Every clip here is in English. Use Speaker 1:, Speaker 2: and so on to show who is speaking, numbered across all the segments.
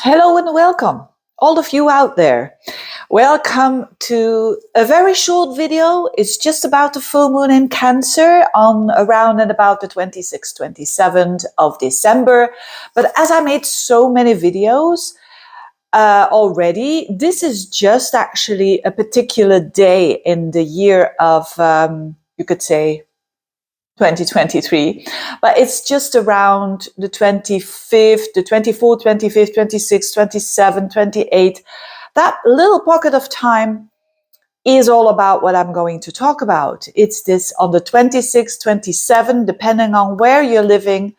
Speaker 1: Hello and welcome, all of you out there. Welcome to a very short video. It's just about the full moon in Cancer on around and about the 26th, 27th of December. But as I made so many videos already, this is just actually a particular day in the year of, you could say, 2023, but it's just around the 25th, the 24th, 25th, 26th, 27th, 28th. That little pocket of time is all about what I'm going to talk about. It's this on the 26th, 27th, depending on where you're living.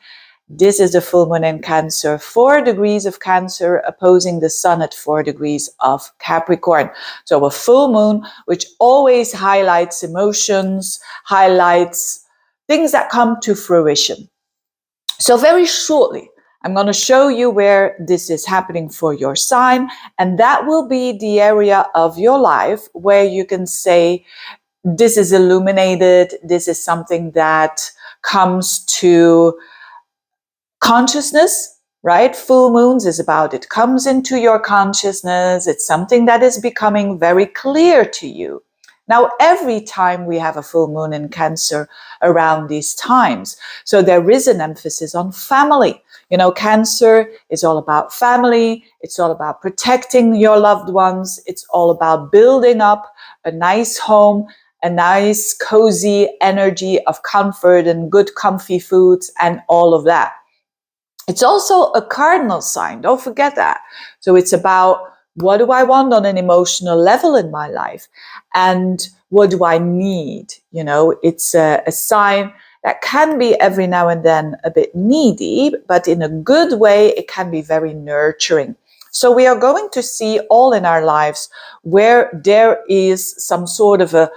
Speaker 1: This is the full moon in Cancer, 4 degrees of Cancer opposing the sun at 4 degrees of Capricorn. So a full moon, which always highlights emotions, highlights things that come to fruition. So very shortly, I'm going to show you where this is happening for your sign, and that will be the area of your life where you can say, this is illuminated, this is something that comes to consciousness, right? Full moons is about it comes into your consciousness. It's something that is becoming very clear to you. Now, every time we have a full moon in Cancer around these times, so there is an emphasis on family. You know, Cancer is all about family. It's all about protecting your loved ones. It's all about building up a nice home, a nice, cozy energy of comfort and good, comfy foods and all of that. It's also a cardinal sign. Don't forget that. So it's about, what do I want on an emotional level in my life? And what do I need? You know, it's a sign that can be every now and then a bit needy, but in a good way, it can be very nurturing. So we are going to see all in our lives where there is some sort of a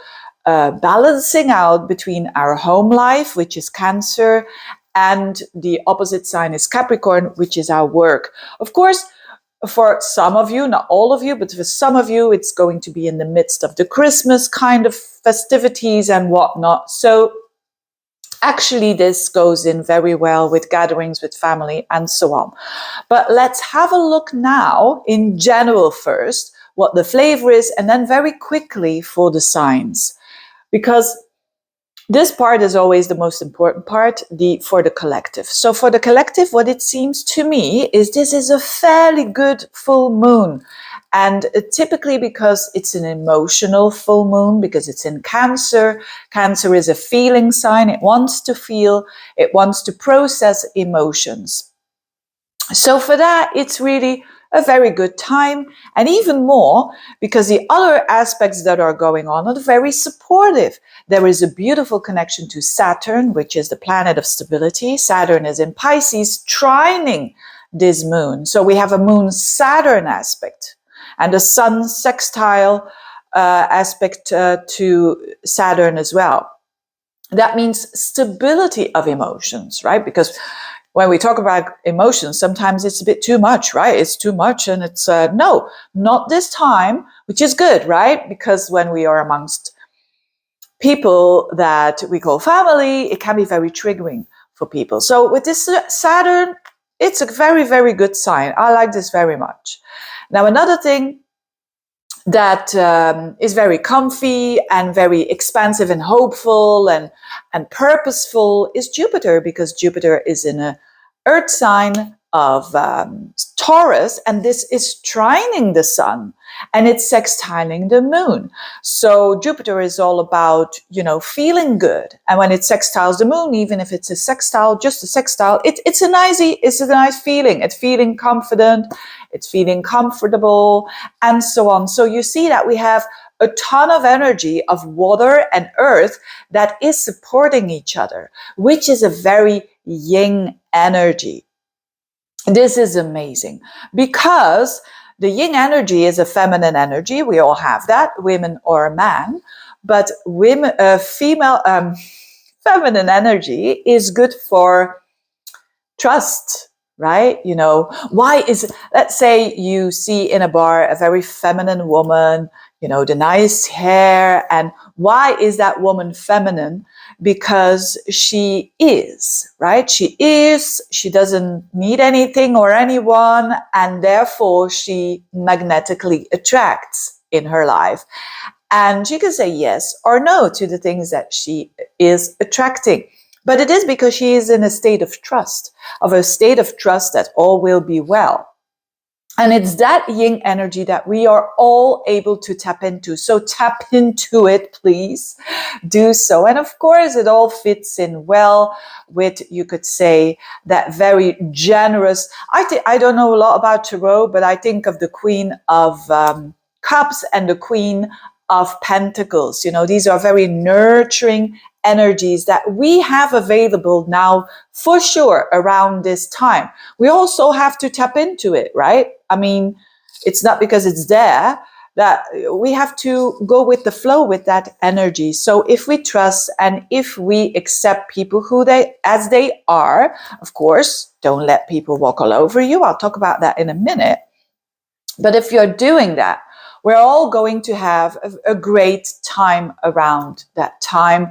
Speaker 1: balancing out between our home life, which is Cancer, and the opposite sign is Capricorn, which is our work. Of course, for some of you, not all of you, but for some of you, it's going to be in the midst of the Christmas kind of festivities and whatnot. So actually, this goes in very well with gatherings with family and so on. But let's have a look now in general first, what the flavor is, and then very quickly for the signs. Because this part is always the most important part, for the collective. So for the collective, what it seems to me is this is a fairly good full moon. And typically because it's an emotional full moon, because it's in Cancer. Cancer is a feeling sign. It wants to feel, it wants to process emotions. So for that, it's really a very good time, and even more because the other aspects that are going on are very supportive. There is a beautiful connection to Saturn, which is the planet of stability. Saturn is in Pisces, trining this moon. So we have a moon-Saturn aspect and a sun sextile aspect to Saturn as well. That means stability of emotions, right? Because when we talk about emotions, sometimes it's a bit too much, right? It's too much, and it's no, not this time, which is good, right? Because when we are amongst people that we call family, it can be very triggering for people. So with this Saturn, it's a very, very good sign. I like this very much. Now, another thing that is very comfy and very expansive and hopeful and purposeful is Jupiter, because Jupiter is in a earth sign of Taurus, and this is trining the sun and it's sextiling the moon. So Jupiter is all about, you know, feeling good. And when it sextiles the moon, even if it's a sextile, just a sextile, it's a nice feeling. It's feeling confident, it's feeling comfortable, and so on. So you see that we have a ton of energy of water and earth that is supporting each other, which is a very yin energy. This is amazing because the yin energy is a feminine energy. We all have that, women or a man, but feminine energy is good for trust, right? You know, let's say you see in a bar a very feminine woman, you know, the nice hair, and why is that woman feminine? because she is, right? She doesn't need anything or anyone, and therefore she magnetically attracts in her life. And she can say yes or no to the things that she is attracting. But it is because she is in a state of trust that all will be well. And it's that yin energy that we are all able to tap into. So tap into it, please do so. And of course, it all fits in well with, you could say, that very generous. I don't know a lot about Tarot, but I think of the Queen of Cups and the Queen of Pentacles. You know, these are very nurturing energies that we have available now for sure around this time. We also have to tap into it, right? I mean, it's not because it's there that we have to go with the flow with that energy. So if we trust and if we accept people as they are, of course, don't let people walk all over you. I'll talk about that in a minute. But if you're doing that, we're all going to have a great time around that time,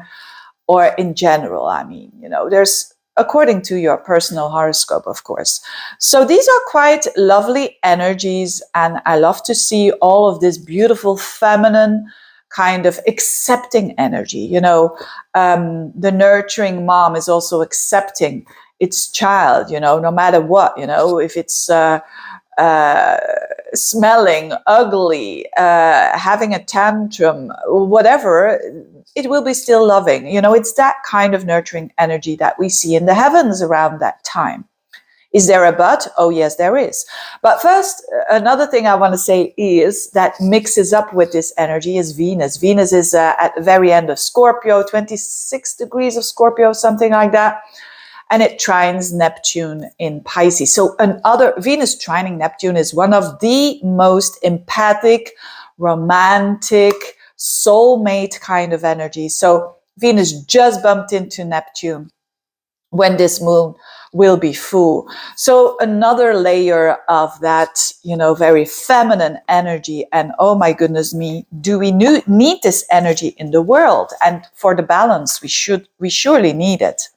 Speaker 1: or in general. I mean, you know, there's, according to your personal horoscope, of course. So these are quite lovely energies, and I love to see all of this beautiful feminine kind of accepting energy. You know, the nurturing mom is also accepting its child, you know, no matter what, you know, if it's smelling ugly, having a tantrum, whatever, it will be still loving. You know, it's that kind of nurturing energy that we see in the heavens around that time. Is there a but? Oh, yes, there is. But first, another thing I want to say is that mixes up with this energy is Venus. Venus is at the very end of Scorpio, 26 degrees of Scorpio, something like that. And it trines Neptune in Pisces. So another Venus trining Neptune is one of the most empathic, romantic, soulmate kind of energy. So Venus just bumped into Neptune when this moon will be full. So another layer of that, you know, very feminine energy. And oh my goodness me, do we need this energy in the world? And for the balance, we surely need it.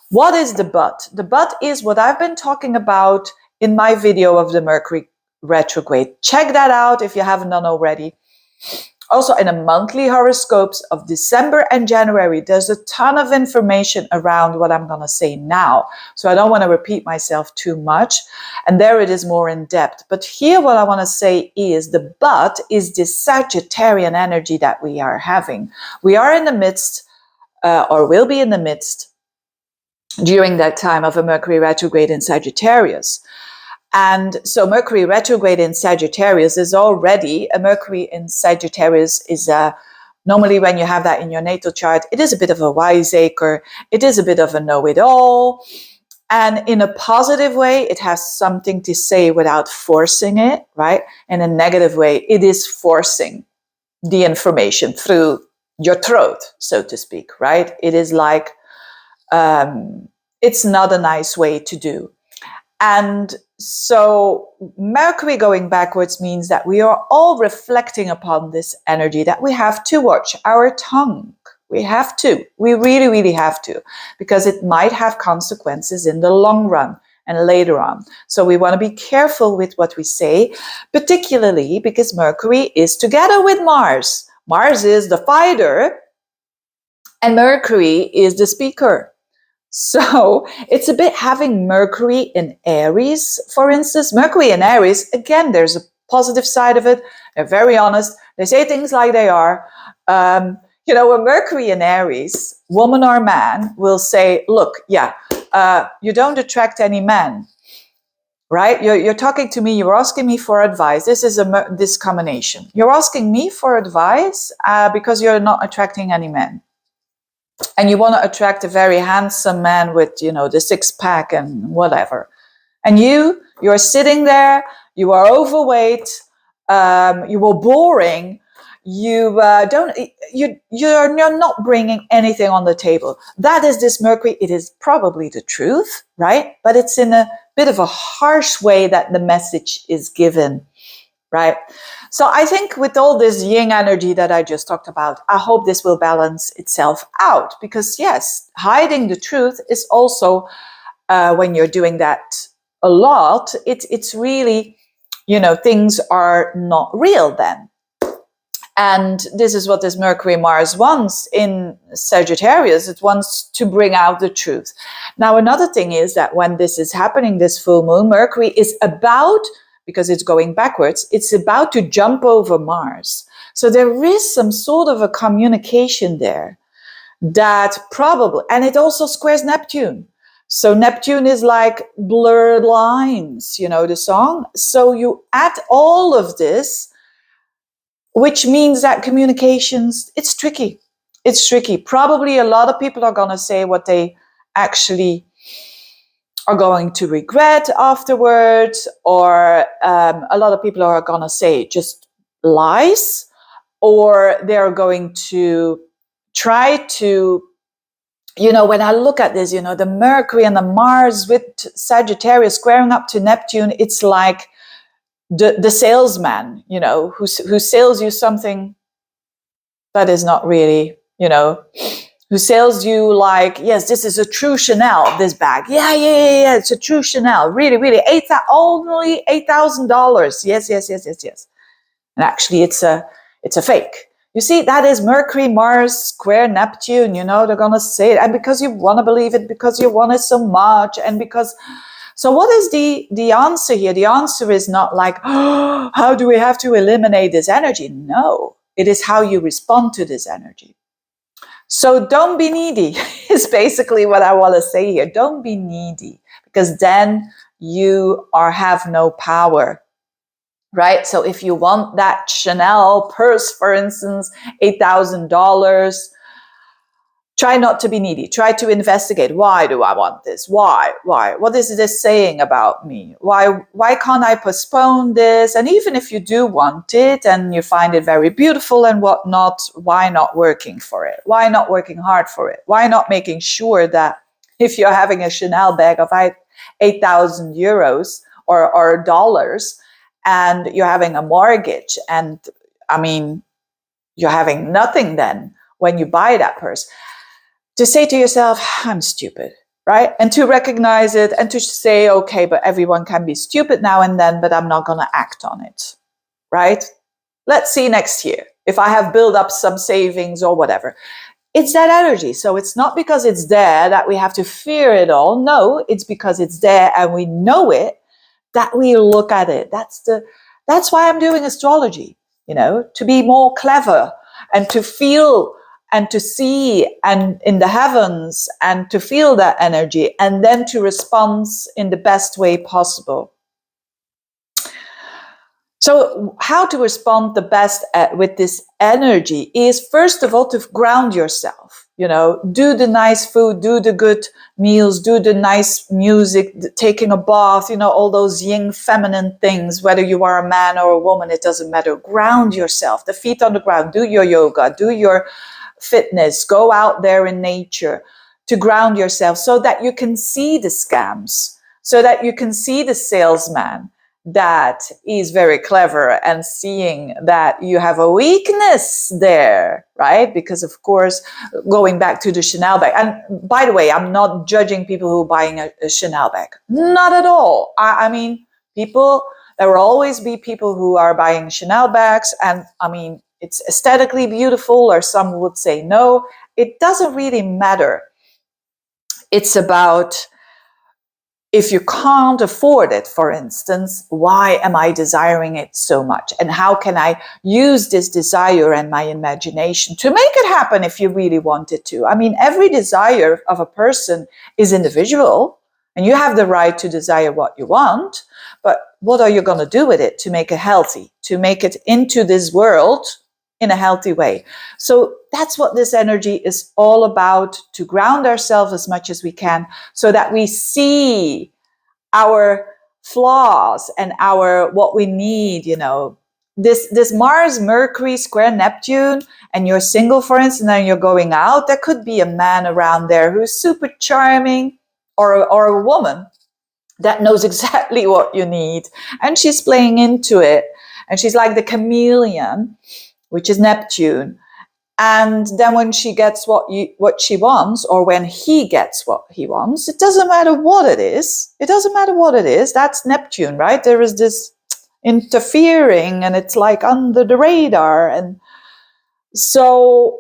Speaker 1: What is the but? The but is what I've been talking about in my video of the Mercury retrograde. Check that out if you haven't done already. Also, in a monthly horoscopes of December and January, there's a ton of information around what I'm going to say now. So I don't want to repeat myself too much. And there it is more in depth. But here what I want to say is the but is this Sagittarian energy that we are having. We are in the midst, or will be in the midst, during that time of a Mercury retrograde in Sagittarius. And so Mercury retrograde in Sagittarius is already, a Mercury in Sagittarius is normally when you have that in your natal chart, it is a bit of a wiseacre, it is a bit of a know-it-all. And in a positive way, it has something to say without forcing it, right? In a negative way, it is forcing the information through your throat, so to speak, right? It is like, it's not a nice way to do. And so Mercury going backwards means that we are all reflecting upon this energy, that we have to watch our tongue. We have to. We really, really have to, because it might have consequences in the long run and later on. So we want to be careful with what we say, particularly because Mercury is together with Mars. Mars is the fighter and Mercury is the speaker. So it's a bit having Mercury in Aries, for instance. Mercury in Aries, again, there's a positive side of it. They're very honest. They say things like they are. You know, a Mercury in Aries, woman or man, will say, look, you don't attract any men, right? You're talking to me, you're asking me for advice. This is this combination. You're asking me for advice because you're not attracting any men. And you want to attract a very handsome man with, you know, the six-pack and whatever. And you're sitting there, you are overweight, you are boring, you're not bringing anything on the table. That is this Mercury. It is probably the truth, right? But it's in a bit of a harsh way that the message is given, right? So I think with all this yin energy that I just talked about, I hope this will balance itself out, because yes, hiding the truth is also, when you're doing that a lot, it's really, things are not real then. And this is what this Mercury Mars wants in Sagittarius. It wants to bring out the truth. Now, another thing is that when this is happening, this full moon, Mercury is about, because it's going backwards, it's about to jump over Mars. So there is some sort of a communication there that probably, and it also squares Neptune. So Neptune is like blurred lines, the song. So you add all of this, which means that communications, it's tricky. It's tricky. Probably a lot of people are going to say what they actually are going to regret afterwards, or a lot of people are going to say just lies, or they're going to try to, when I look at this, the Mercury and the Mars with Sagittarius squaring up to Neptune, it's like the salesman, who sells you something that is not really, who sells you like, yes, this is a true Chanel, this bag. Yeah, it's a true Chanel. Really, really, only $8,000. Yes. And actually, it's a fake. You see, that is Mercury, Mars, square Neptune. They're gonna say it, and because you want to believe it, because you want it so much, and because. So, what is the answer here? The answer is not like, oh, how do we have to eliminate this energy? No, it is how you respond to this energy. So don't be needy is basically what I want to say here. Don't be needy, because then you have no power, right? So if you want that Chanel purse, for instance, $8,000, try not to be needy. Try to investigate. Why do I want this? Why? What is this saying about me? Why can't I postpone this? And even if you do want it and you find it very beautiful and whatnot, why not working for it? Why not working hard for it? Why not making sure that if you're having a Chanel bag of 8,000 euros or dollars, and you're having a mortgage, and you're having nothing then when you buy that purse, to say to yourself, I'm stupid, right? And to recognize it and to say, okay, but everyone can be stupid now and then, but I'm not going to act on it, right? Let's see next year if I have built up some savings or whatever. It's that energy. So it's not because it's there that we have to fear it all. No, it's because it's there and we know it that we look at it. That's why I'm doing astrology, to be more clever and to feel and to see and in the heavens and to feel that energy and then to respond in the best way possible. So how to respond the best with this energy is, first of all, to ground yourself, do the nice food, do the good meals, do the nice music, taking a bath, all those yin feminine things, whether you are a man or a woman, it doesn't matter. Ground yourself, the feet on the ground, do your yoga, do your fitness, go out there in nature to ground yourself so that you can see the scams, so that you can see the salesman that is very clever and seeing that you have a weakness there, right? Because of course, going back to the Chanel bag, and by the way, I'm not judging people who are buying a Chanel bag, not at all. I mean, there will always be people who are buying Chanel bags, and it's aesthetically beautiful, or some would say no. It doesn't really matter. It's about, if you can't afford it, for instance, why am I desiring it so much? And how can I use this desire and my imagination to make it happen if you really want it to? Every desire of a person is individual, and you have the right to desire what you want, but what are you going to do with it to make it healthy, to make it into this world in a healthy way? So that's what this energy is all about, to ground ourselves as much as we can so that we see our flaws and what we need, this Mars Mercury square Neptune, and you're single, for instance, and you're going out, there could be a man around there who's super charming, or a woman that knows exactly what you need, and she's playing into it. And she's like the chameleon, which is Neptune. And then when she gets what she wants, or when he gets what he wants, it doesn't matter what it is. It doesn't matter what it is. That's Neptune, right? There is this interfering, and it's like under the radar. And so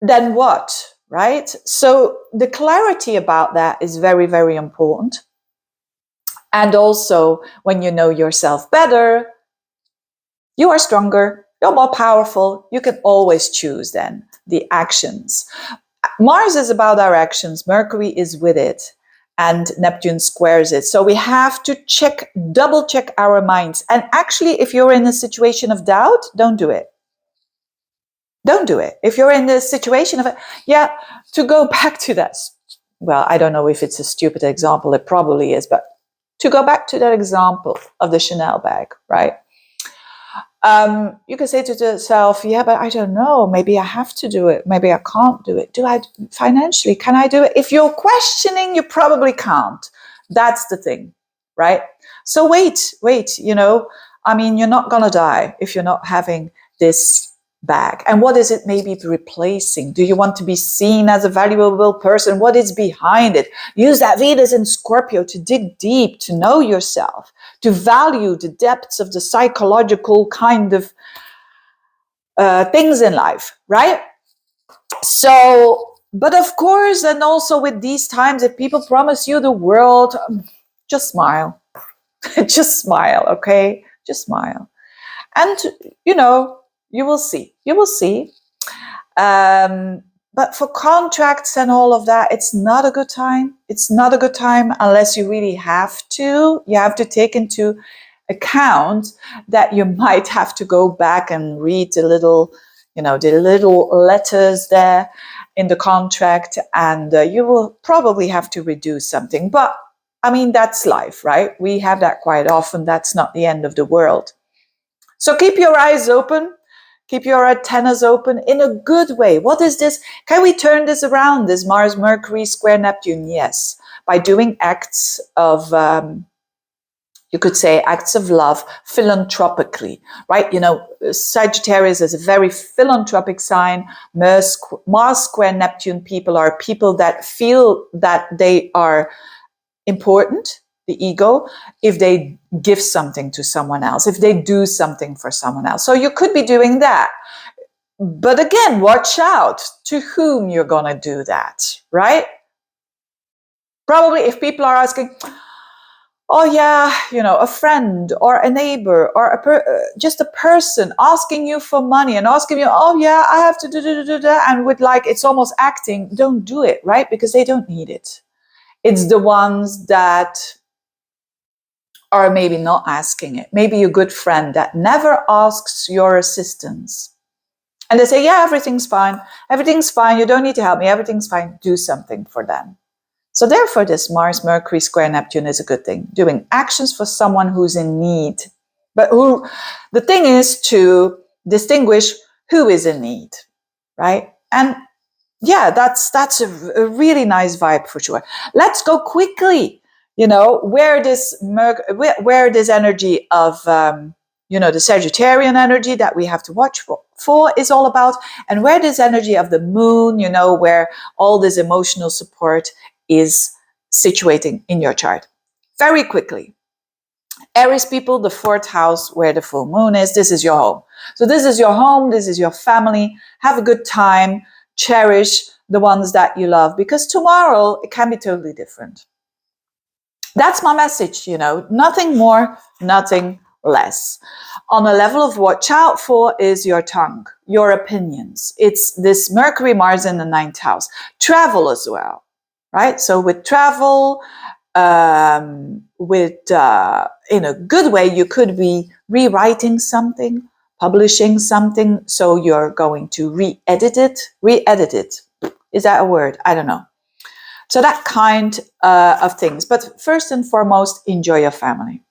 Speaker 1: then what, right? So the clarity about that is very, very important. And also, when you know yourself better, you are stronger, you're more powerful. You can always choose then the actions. Mars is about our actions. Mercury is with it. And Neptune squares it. So we have to double check our minds. And actually, if you're in a situation of doubt, don't do it. Don't do it. If you're in the situation of, to go back to that, well, I don't know if it's a stupid example, it probably is, but to go back to that example of the Chanel bag, right? You can say to yourself, yeah, but I don't know, maybe I have to do it, maybe I can't do it. Financially, can I do it? If you're questioning, you probably can't. That's the thing, right? So wait, you're not gonna die if you're not having this bag. And what is it maybe replacing? Do you want to be seen as a valuable person? What is behind it? Use that Venus in Scorpio to dig deep, to know yourself, to value the depths of the psychological kind of things in life, right? So, but of course, and also with these times, if people promise you the world, just smile. Just smile, okay? Just smile. And, you will see. You will see. But for contracts and all of that, it's not a good time. It's not a good time unless you really have to. You have to take into account that you might have to go back and read the little letters there in the contract, and you will probably have to reduce something. But that's life, right? We have that quite often. That's not the end of the world. So keep your eyes open. Keep your antennas open in a good way. What is this? Can we turn this around? This Mars, Mercury, square Neptune? Yes. By doing acts of, you could say, acts of love philanthropically, right? Sagittarius is a very philanthropic sign. Mars square Neptune people are people that feel that they are important, the ego, if they give something to someone else, if they do something for someone else. So you could be doing that. But again, watch out to whom you're going to do that, right? Probably if people are asking, oh yeah, a friend or a neighbor or just a person asking you for money and asking you, oh yeah, I have to do that, and with it's almost acting, don't do it, right? Because they don't need it. It's the ones that are maybe not asking it. Maybe your good friend that never asks your assistance. And they say, yeah, everything's fine. Everything's fine. You don't need to help me. Everything's fine. Do something for them. So therefore, this Mars, Mercury, square Neptune is a good thing. Doing actions for someone who's in need. But the thing is to distinguish who is in need, right? And yeah, that's a really nice vibe for sure. Let's go quickly. Where this energy of the Sagittarian energy that we have to watch for is all about, and where this energy of the moon, where all this emotional support is situating in your chart. Very quickly. Aries people, the 4th house where the full moon is, this is your home. So this is your home, this is your family. Have a good time, cherish the ones that you love, because tomorrow it can be totally different. That's my message, nothing more, nothing less. On a level of watch out for is your tongue, your opinions. It's this Mercury, Mars in the 9th house. Travel as well, right? So with travel, in a good way, you could be rewriting something, publishing something. So you're going to re-edit it. Is that a word? I don't know. So that kind of things. But first and foremost, enjoy your family.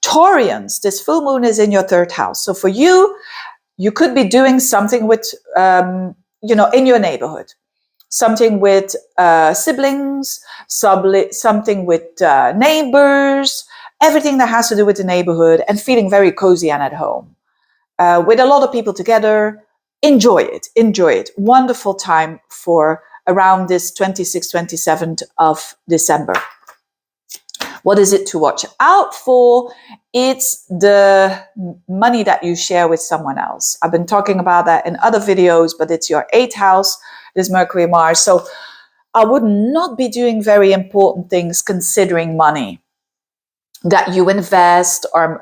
Speaker 1: Taurians, this full moon is in your 3rd house. So for you could be doing something with, in your neighborhood. Something with siblings, something with neighbors, everything that has to do with the neighborhood and feeling very cozy and at home. With a lot of people together, enjoy it. Wonderful time for around this 26th, 27th of December. What is it to watch out for? It's the money that you share with someone else. I've been talking about that in other videos, but it's your 8th house, this Mercury, Mars. So I would not be doing very important things considering money that you invest or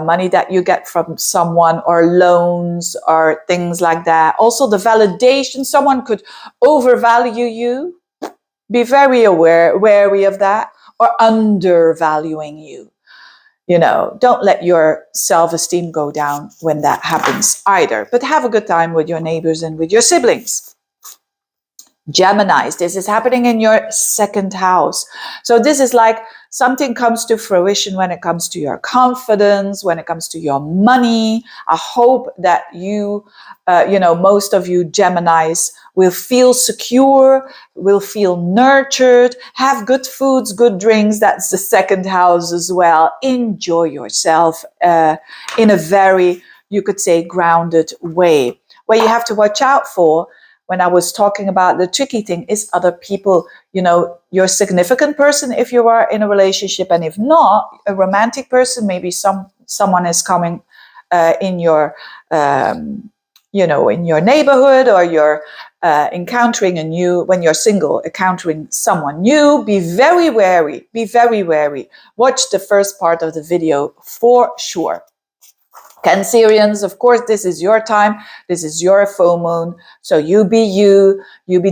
Speaker 1: money that you get from someone, or loans or things like that. Also the validation, someone could overvalue you. Be very wary of that, or undervaluing you. Don't let your self-esteem go down when that happens either. But have a good time with your neighbors and with your siblings. Geminis, this is happening in your 2nd house. So this is like something comes to fruition when it comes to your confidence, when it comes to your money. I hope that you, most of you Geminis will feel secure, will feel nurtured, have good foods, good drinks. That's the 2nd house as well. Enjoy yourself in a very, you could say, grounded way. Where you have to watch out for, when I was talking about the tricky thing, is other people, your significant person if you are in a relationship, and if not, a romantic person, maybe someone is coming in your, in your neighborhood, or you're encountering when you're syngl, encountering someone new. Be very wary. Watch the first part of the video for sure. Cancerians, of course, this is your time. This is your full moon. So you be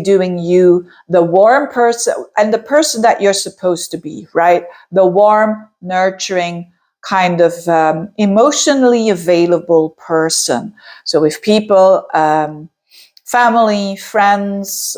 Speaker 1: doing you, the warm person, and the person that you're supposed to be, right? The warm, nurturing, kind of emotionally available person. So if people, family, friends,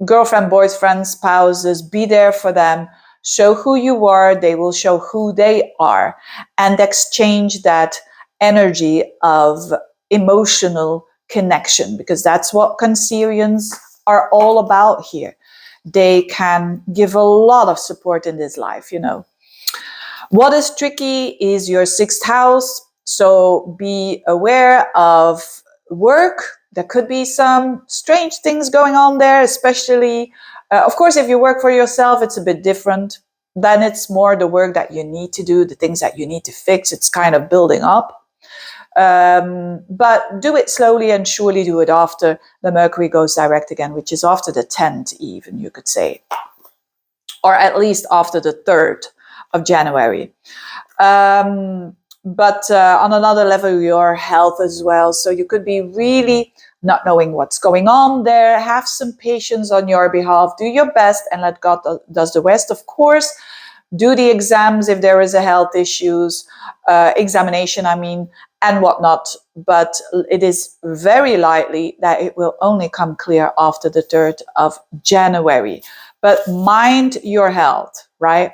Speaker 1: girlfriend, boyfriend, spouses, be there for them. Show who you are, they will show who they are, and exchange that energy of emotional connection, because that's what Cancerians are all about here. They can give a lot of support in this life, What is tricky is your 6th house, so be aware of work. There could be some strange things going on there, especially of course, if you work for yourself, it's a bit different. Then it's more the work that you need to do, the things that you need to fix. It's kind of building up. But do it slowly and surely. Do it after the Mercury goes direct again, which is after the 10th even, you could say. Or at least after the 3rd of January. But on another level, your health as well. So you could be really not knowing what's going on there. Have some patience on your behalf. Do your best and let God does the rest. Of course, do the exams if there is a health issues, examination, and whatnot. But it is very likely that it will only come clear after the 3rd of January. But mind your health, right?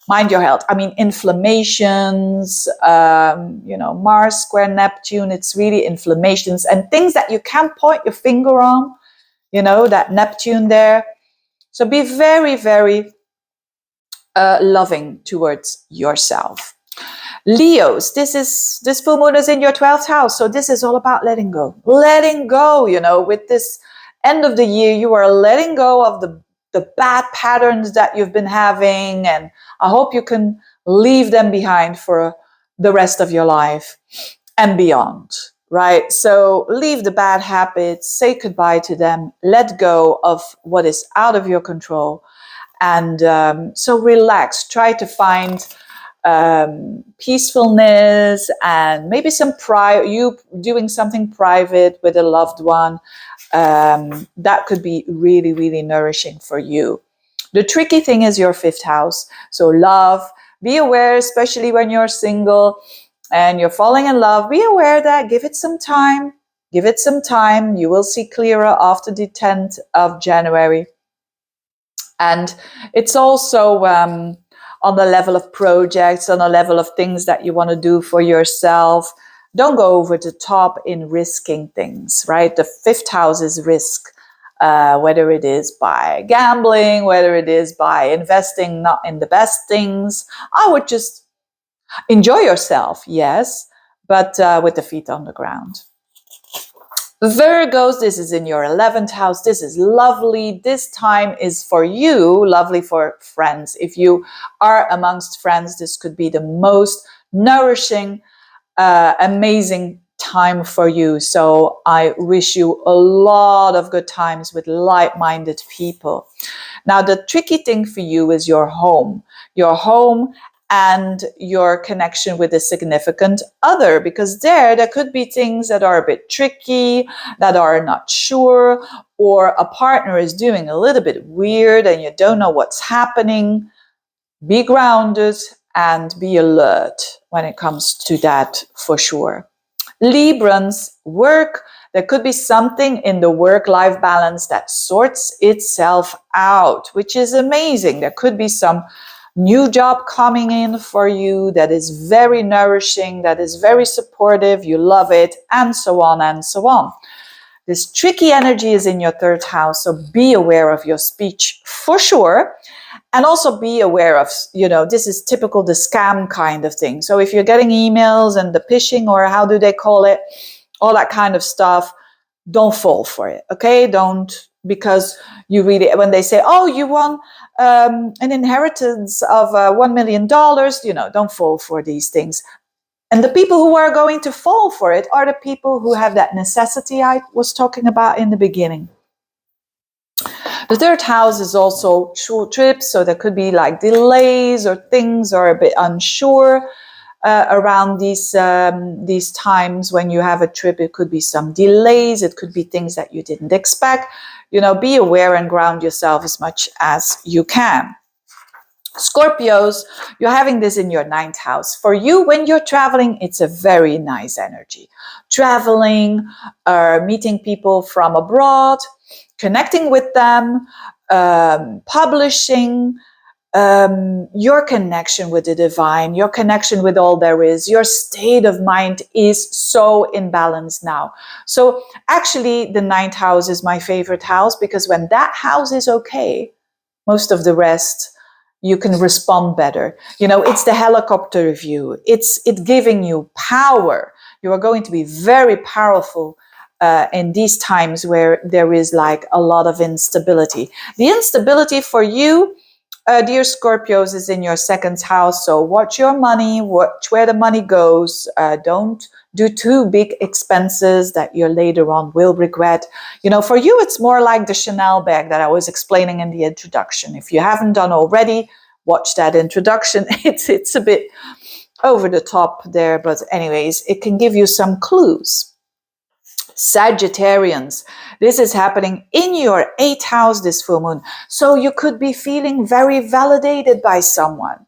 Speaker 1: Mind your health. Inflammations, Mars square Neptune, it's really inflammations and things that you can't point your finger on, that Neptune there. So be very, very loving towards yourself. Leos, this full moon is in your 12th house. So this is all about letting go. Letting go, with this end of the year, you are letting go of the bad patterns that you've been having, and I hope you can leave them behind for the rest of your life and beyond, right? So leave the bad habits, say goodbye to them, let go of what is out of your control, and so relax. Try to find peacefulness and maybe some you doing something private with a loved one. That could be really, really nourishing for you. The tricky thing is your 5th house. So love, be aware, especially when you're single and you're falling in love, be aware that give it some time. You will see clearer after the 10th of January. And it's also on the level of projects, on the level of things that you want to do for yourself. Don't go over the top in risking things, right? The 5th house is risk. whether it is by gambling, whether it is by investing not in the best things. I would just enjoy yourself, yes, but with the feet on the ground. Virgos, this is in your 11th house. This is lovely. This time is for you, lovely for friends. If you are amongst friends, this could be the most nourishing, amazing time for you. So I wish you a lot of good times with like-minded people. Now, the tricky thing for you is your home and your connection with a significant other, because there could be things that are a bit tricky, that are not sure, or a partner is doing a little bit weird and you don't know what's happening. Be grounded and be alert when it comes to that for sure. Librans, work. There could be something in the work-life balance that sorts itself out, which is amazing. There could be some new job coming in for you that is very nourishing, that is very supportive, you love it, and so on and so on. This tricky energy is in your 3rd house, so be aware of your speech for sure. And also be aware of, this is typical the scam kind of thing. So if you're getting emails and the phishing, or how do they call it, all that kind of stuff, don't fall for it, okay? Don't, because you really, when they say, oh, you won an inheritance of $1 million, don't fall for these things. And the people who are going to fall for it are the people who have that necessity I was talking about in the beginning. The 3rd house is also short trips, so there could be like delays or things are a bit unsure around these times when you have a trip. It could be some delays, it could be things that you didn't expect. Be aware and ground yourself as much as you can. Scorpios, you're having this in your 9th house. For you, when you're traveling, it's a very nice energy. Traveling, meeting people from abroad, connecting with them, publishing, your connection with the divine, your connection with all there is, your state of mind is so in balance now. So actually, the 9th house is my favorite house, because when that house is okay, most of the rest, you can respond better. It's the helicopter view. It's giving you power. You are going to be very powerful in these times where there is like a lot of instability. The instability for you, dear Scorpios, is in your 2nd house. So watch your money, watch where the money goes. Don't do too big expenses that you later on will regret. For you, it's more like the Chanel bag that I was explaining in the introduction. If you haven't done already, watch that introduction. It's a bit over the top there, but anyways, it can give you some clues. Sagittarians, this is happening in your 8th house, this full moon. So you could be feeling very validated by someone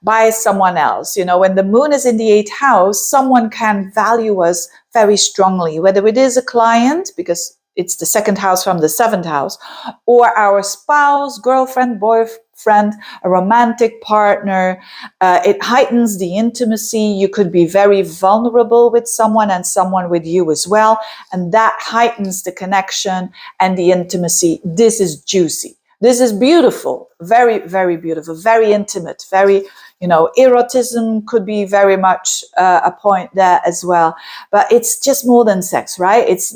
Speaker 1: else. When the moon is in the 8th house, someone can value us very strongly, whether it is a client, because it's the 2nd house from the 7th house, or our spouse, girlfriend, boyfriend, a romantic partner. It heightens the intimacy. You could be very vulnerable with someone and someone with you as well. And that heightens the connection and the intimacy. This is juicy. This is beautiful. Very, very beautiful. Very intimate. Very, erotism could be very much a point there as well. But it's just more than sex, right? It's